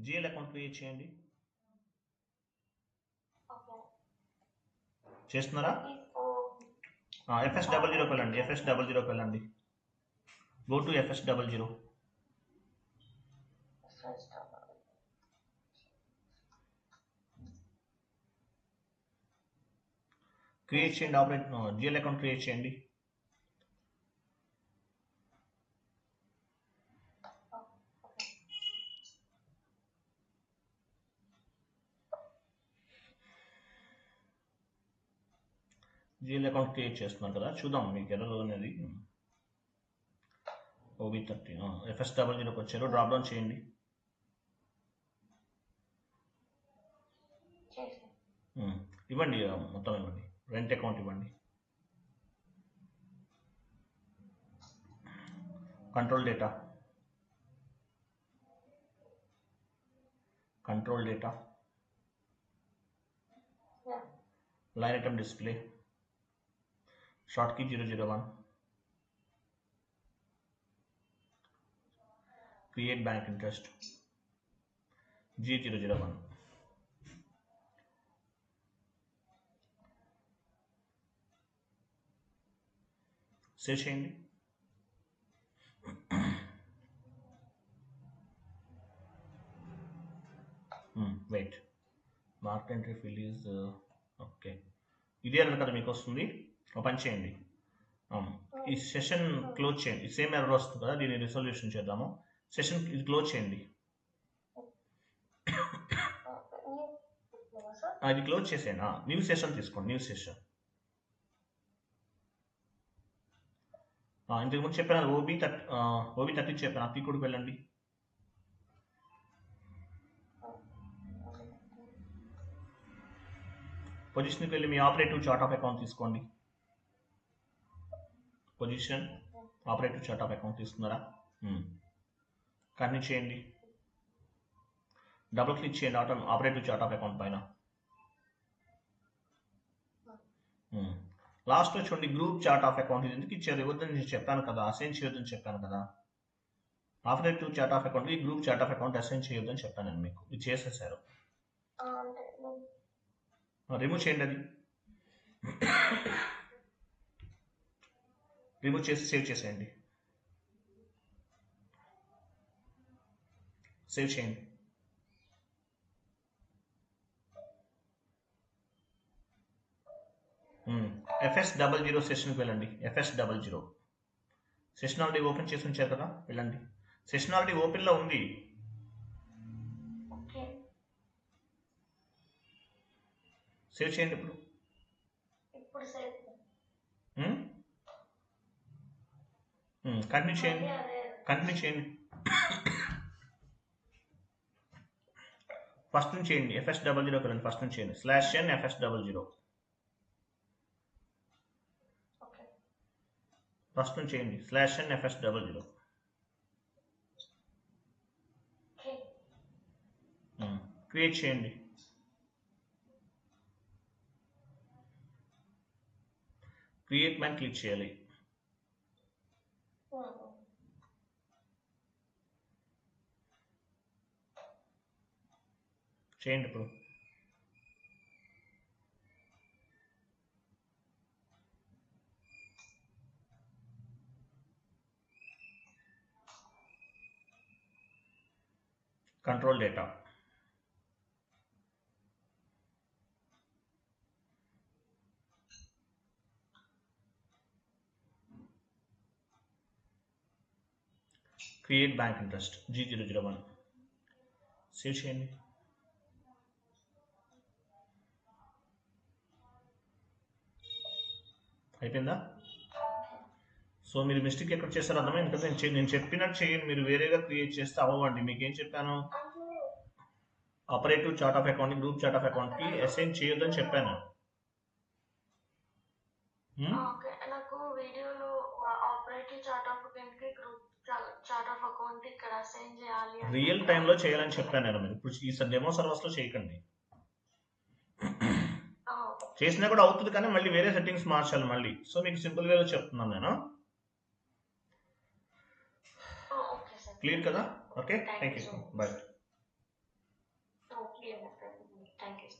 GL account create చేయండి. చేస్తున్నారా? FS00 వెళ్ళండి. FS00 వెళ్ళండి. Go to FS00. క్రియేట్ చేయండి. ఆపరేట్ జిఎల్ అకౌంట్ క్రియేట్ చేయండి. జిఎల్ అకౌంట్ క్రియేట్ చేస్తున్నారు కదా, చూద్దాం మీకు ఎర్రర్ అనేది. OB30 FS00కి వచ్చారు. డ్రాప్ డౌన్ చేయండి. ఇవ్వండి, మొత్తం ఇవ్వండి. రెంట్ అకౌంట్ ఇవ్వండి. Control data, line item display, short key 001, create bank interest G001. Save చేయండి. Wait, mark entry field is okay. ఇదే ఎర్రర్ కదా మీకు వస్తుంది. ఓపెన్ చేయండి. ఈ సెషన్ క్లోజ్ చేయండి. సేమ్ ఎర్రర్ వస్తుంది కదా, దీన్ని రిజల్యూషన్ చేద్దాము. సెషన్ ఇది క్లోజ్ చేయండి. ఇది క్లోజ్ చేసేయండి. న్యూ సెషన్ తీసుకోండి. న్యూ సెషన్ ఇంతకుముందు చెప్పాను. OB30 చెప్పాను. అతి కూడా వెళ్ళండి. పొజిషన్కి వెళ్ళి మీ ఆపరేటివ్ చార్ట్ ఆఫ్ అకౌంట్ తీసుకోండి. Position, operative chart of account తీసుకున్నారా? కంటిన్యూ చేయండి. డబుల్ క్లిక్ చేయండి ఆపరేటివ్ చార్ట్ ఆఫ్ అకౌంట్ పైన. లాస్ట్లో చూడండి, గ్రూప్ చార్ట్ ఆఫ్ అకౌంట్. ఇది ఎందుకు ఇచ్చారు? ఇవ్వద్దని నేను చెప్పాను కదా, అసైన్ చేయొద్దని చెప్పాను కదా. Operative chart of account, group chart of account assign చేయొద్దని చెప్పాను నేను మీకు. ఇది చేసేసారు. రిమూవ్ చేయండి. అది రిమూవ్ చేసి సేవ్ చేసేయండి. సేవ్ చేయండి. FS00 సెషన్కి వెళ్ళండి. FS00 సెషన్ ఆల్రెడీ ఓపెన్ చేసి ఉంచారు కదా, వెళ్ళండి. సెషన్ ఆల్రెడీ ఓపెన్లో ఉంది. సేవ్ చేయండి. ఇప్పుడు కంటిన్యూ చేయండి. ఫస్ట్ నుంచి చేయండి. FS00 వెళ్ళండి. ఫస్ట్ నుంచి చేయండి. /n FS00 ఫస్ట్ నుంచి చేయండి. /n FS00 క్రియేట్ చేయండి. క్రియేట్ మ్యాన్ క్లిక్ చేయాలి. చేయండి. ఇప్పుడు control data, create bank interest G001. Save చేయండి. అయిపోయిందా? సో మీరు మిస్టేక్ ఎక్కడ చేస్తారో అర్థమైంది కదా. నేను చెప్పినట్టు చేయండి. మీరు వేరేగా క్రియేట్ చేస్తే అవ్వండి. మీకేం చెప్పాను? Operative chart of account, group chart of అకౌంట్కి అసైన్ చేయొద్దని చెప్పాను. నాకు వీడియోలో ఆపరేటివ్ చార్ట్ ఆఫ్ అకౌంట్కి గ్రూప్ చార్ట్ ఆఫ్ అకౌంట్ ఇక్కడ అసైన్ చేయాలి. రియల్ టైంలో చేయాలని చెప్పాను నేను. మీరు ఇప్పుడు ఈ డెమో సర్వర్స్లో చేయకండి. చేసినా కూడా అవుతుంది, కానీ మళ్ళీ వేరే సెట్టింగ్స్ మార్చాలి మళ్ళీ. సో మీకు సింపుల్ వేలో చెప్తున్నాను నేను. క్లియర్ కదా? Okay, thank you. Bye. Thank you.